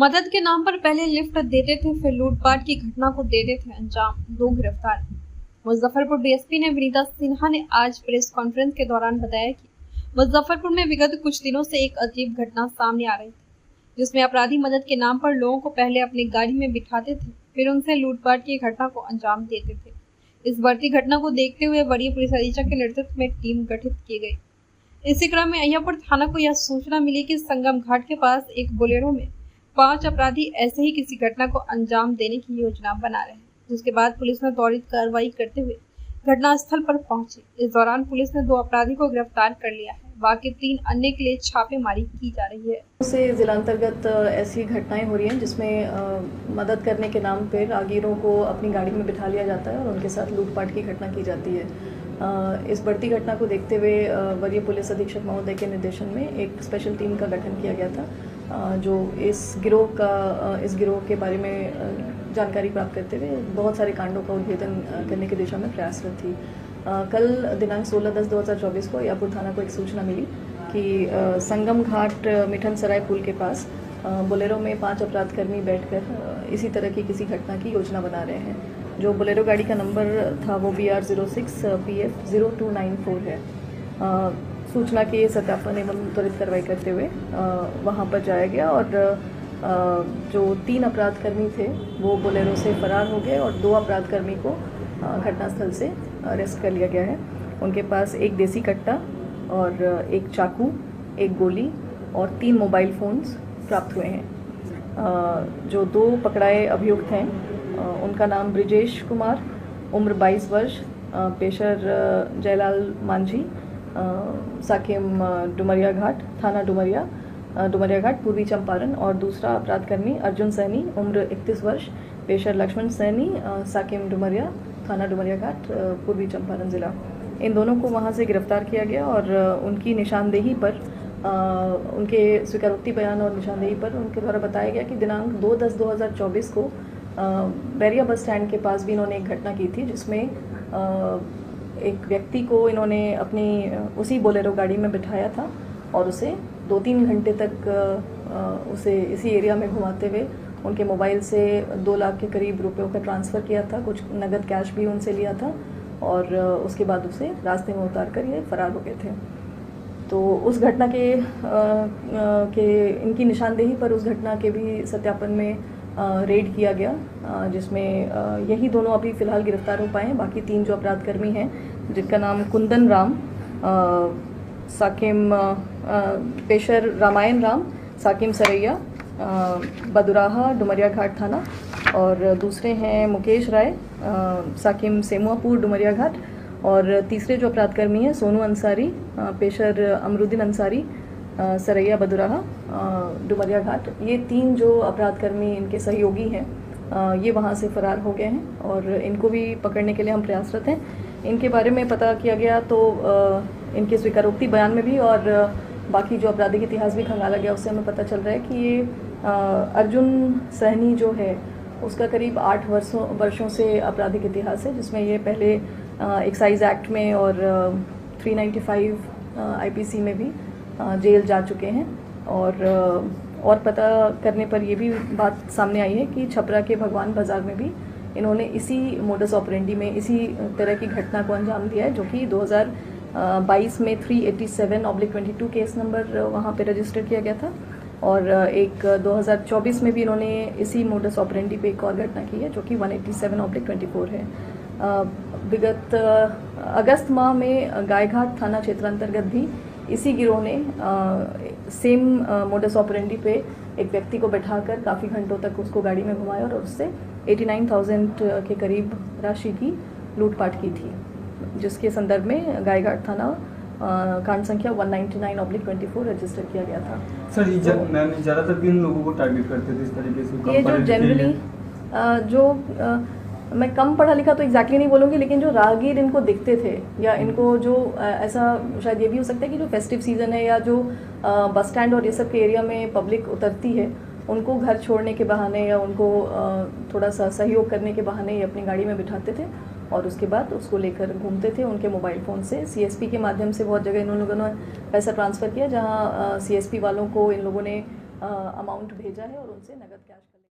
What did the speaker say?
मदद के नाम पर पहले लिफ्ट देते थे, फिर लूटपाट की घटना को देते थे अंजाम। 2 गिरफ्तार। मुजफ्फरपुर डीएसपी ने विनीता सिन्हा ने आज प्रेस कॉन्फ्रेंस के दौरान बताया कि मुजफ्फरपुर में विगत कुछ दिनों से एक अजीब घटना सामने आ रही थी, जिसमें अपराधी मदद के नाम पर लोगों को पहले अपनी गाड़ी में बिठाते थे, फिर उनसे लूटपाट की घटना को अंजाम देते थे। इस बढ़ती घटना को देखते हुए वरीय पुलिस अधीक्षक के नेतृत्व में टीम गठित की गई। इसी क्रम में अय्यापुर थाना को यह सूचना मिली कि संगम घाट के पास एक बोलेरो में 5 अपराधी ऐसे ही किसी घटना को अंजाम देने की योजना बना रहे हैं, जिसके बाद पुलिस ने त्वरित कार्रवाई करते हुए घटनास्थल पर पहुंची। इस दौरान पुलिस ने 2 अपराधी को गिरफ्तार कर लिया है, बाकी 3 अन्य के लिए छापेमारी की जा रही है। से जिलांतर्गत ऐसी घटनाएं हो रही हैं जिसमें मदद करने के नाम पर राहगीरों को अपनी गाड़ी में बिठा लिया जाता है और उनके साथ लूटपाट की घटना की जाती है। इस बढ़ती घटना को देखते हुए वरीय पुलिस अधीक्षक महोदय के निर्देशन में एक स्पेशल टीम का गठन किया गया था, जो इस गिरोह के बारे में जानकारी प्राप्त करते हुए बहुत सारे कांडों का उद्भेदन करने की दिशा में प्रयासरत थी। कल दिनांक 16/10/2024 को अय्यापुर थाना को एक सूचना मिली कि संगम घाट मिठन सराय पुल के पास बोलेरो में 5 अपराधकर्मी बैठकर इसी तरह की किसी घटना की योजना बना रहे हैं। जो बोलेरो गाड़ी का नंबर था वो BR06 PF 0294 है। सूचना के सत्यापन एवं त्वरित कार्रवाई करते हुए वहां पर जाया गया और जो 3 अपराधकर्मी थे वो बोलेरो से फरार हो गए और 2 अपराधकर्मी को घटनास्थल से अरेस्ट कर लिया गया है। उनके पास एक देसी कट्टा और एक चाकू, एक गोली और 3 मोबाइल फ़ोन्स प्राप्त हुए हैं। जो 2 पकड़ाए अभियुक्त हैं उनका नाम ब्रिजेश कुमार, उम्र 22 वर्ष, पेशर जयलाल मांझी, साकेम डुमरिया घाट, थाना डुमरिया घाट, पूर्वी चंपारण, और दूसरा अपराधकर्मी अर्जुन सैनी, उम्र 31 वर्ष, पेशर लक्ष्मण सैनी, साकेम डुमरिया, थाना डुमरिया घाट, पूर्वी चंपारण जिला। इन दोनों को वहां से गिरफ्तार किया गया और उनकी निशानदेही पर उनके स्वीकारोक्ति बयान और निशानदेही पर उनके द्वारा बताया गया कि दिनांक 2/10/2024 को बैरिया बस स्टैंड के पास भी इन्होंने एक घटना की थी, जिसमें एक व्यक्ति को इन्होंने अपनी उसी बोलेरो गाड़ी में बिठाया था और उसे 2-3 घंटे तक उसे इसी एरिया में घुमाते हुए उनके मोबाइल से 2 लाख के करीब रुपयों का ट्रांसफ़र किया था, कुछ नगद कैश भी उनसे लिया था और उसके बाद उसे रास्ते में उतार कर ये फरार हो गए थे। तो उस घटना के इनकी निशानदेही पर उस घटना के भी सत्यापन में रेड किया गया, जिसमें यही दोनों अभी फ़िलहाल गिरफ्तार हो पाए हैं। बाकी 3 जो अपराधकर्मी हैं जिनका नाम कुंदन राम, साकिम पेशर रामायण राम, साकिम सरैया, बदुराहा डुमरिया घाट थाना, और दूसरे हैं मुकेश राय, साकिम सेमुआपुर डुमरिया घाट, और तीसरे जो अपराधकर्मी हैं सोनू अंसारी, पेशर अमरुद्दीन अंसारी, सरैया बदुराहा, डुमरिया घाट। ये 3 जो अपराधकर्मी इनके सहयोगी हैं ये वहाँ से फरार हो गए हैं और इनको भी पकड़ने के लिए हम प्रयासरत हैं। इनके बारे में पता किया गया तो इनके स्वीकारोक्ति बयान में भी और बाकी जो आपराधिक इतिहास भी खंगाला गया उससे हमें पता चल रहा है कि ये अर्जुन सहनी जो है उसका करीब 8 वर्षों से आपराधिक इतिहास है, जिसमें ये पहले एक्साइज एक्ट में और 395 IPC में भी जेल जा चुके हैं। और पता करने पर ये भी बात सामने आई है कि छपरा के भगवान बाज़ार में भी इन्होंने इसी मोडस ऑपरेंडी में इसी तरह की घटना को अंजाम दिया है, जो कि 2022 में 387/22 केस नंबर वहाँ पे रजिस्टर किया गया था, और एक 2024 में भी इन्होंने इसी मोडस ऑपरेंडी पे एक और घटना की है जो कि 187/24 है। विगत अगस्त माह में गायघाट थाना क्षेत्र अंतर्गत भी इसी गिरोह ने सेम मोडस ऑपरेंडी पे एक व्यक्ति को बैठाकर काफ़ी घंटों तक उसको गाड़ी में घुमाया और उससे 89,000 के करीब राशि की लूटपाट की थी, जिसके संदर्भ में गायघाट थाना कांड संख्या 199/24 रजिस्टर किया गया था। सर ये मैम ज़्यादातर किन लोगों को टारगेट करते थे इस तरीके से? ये जो जनरली मैं कम पढ़ा लिखा तो एग्जैक्टली नहीं बोलूँगी, लेकिन जो राहगीर इनको दिखते थे या इनको जो ऐसा शायद ये भी हो सकता है कि जो फेस्टिव सीज़न है या जो बस स्टैंड और ये सब के एरिया में पब्लिक उतरती है, उनको घर छोड़ने के बहाने या उनको थोड़ा सा सहयोग करने के बहाने ये अपनी गाड़ी में बिठाते थे और उसके बाद उसको लेकर घूमते थे। उनके मोबाइल फ़ोन से CSP के माध्यम से बहुत जगह इन लोगों ने पैसा ट्रांसफ़र किया, जहाँ CSP वालों को इन लोगों ने अमाउंट भेजा है और उनसे नगद कैश कर